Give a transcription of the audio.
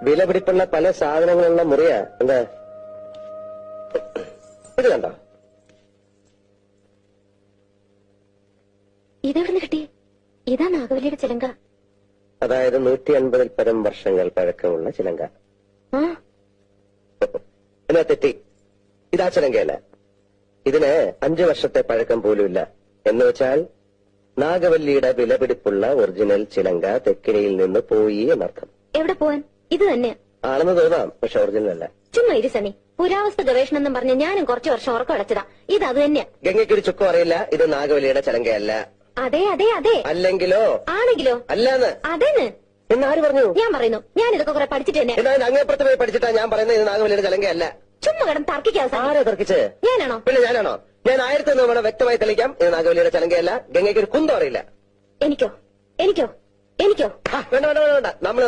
വിലപിടിപ്പുള്ള പല സാധനങ്ങളുള്ള മുറിയാ. എന്താ ഇത് കണ്ടോ? ഇതെവിടുന്ന് കിട്ടി? ഇതാ നാഗവല്ലിയുടെ ചിലങ്ക. അതായത് 150 പരം വർഷങ്ങൾ പഴക്കമുള്ള ചിലങ്ക. എന്നാ തെറ്റി. ഇതാ ചിലങ്കയല്ല. ഇതിന് 5 വർഷത്തെ പഴക്കം പോലുമില്ല. എന്ന് വെച്ചാൽ നാഗവല്ലിയുടെ വിലപിടിപ്പുള്ള ഒറിജിനൽ ചിലങ്ക തെക്കിനിയിൽ നിന്ന് പോയി എന്നർത്ഥം. എവിടെ പോവാൻ? ഇത് തന്നെ ആണെന്ന് തോന്നാം, പക്ഷെ ഒറിജിനൽ അല്ല. ചുമ്മാ ഇരുസണി. പുരാവസ്തു ഗവേഷണം എന്നും പറഞ്ഞ് ഞാനും കുറച്ചു വർഷം ഉറക്കം അടച്ചതാ. ഇത് അത് തന്നെയാ. ഗംഗയ്ക്കൊരു ചുക്കും അറിയില്ല. ഇത് നാഗവല്ലിയുടെ ചിലങ്കയല്ല. അതെ അതെ അതെ. അല്ലെങ്കിലോ? ആണെങ്കിലോ? അല്ലാന്ന്. അതെന്ന് എന്നാര് പറഞ്ഞു? ഞാൻ പറയുന്നു. ഞാൻ ഇതൊക്കെ കുറെ പഠിച്ചിട്ട് തന്നെ. എന്നാൽ അങ്ങേപ്പുറത്ത് പോയി പഠിച്ചിട്ടാ ഞാൻ പറയുന്നത് ഇത് നാഗവല്ലിയുടെ ചിലങ്കയല്ല. ചുമ്മാ കിടന്ന് തർക്കിക്കാതെ. ആരാ തർക്കിച്ച്? ഞാനാണോ? പിന്നെ ഞാനാണോ? ഞാൻ 1001 തവണ വ്യക്തമായി തെളിയിക്കാം ഇത് നാഗവല്ലിയുടെ ചിലങ്കയല്ല. ഗംഗയ്ക്കൊരു കുന്തം അറിയില്ല. എനിക്കോ? എനിക്കോ? എനിക്കോ? വേണ്ട വേണ്ട വേണ്ട. നമ്മൾ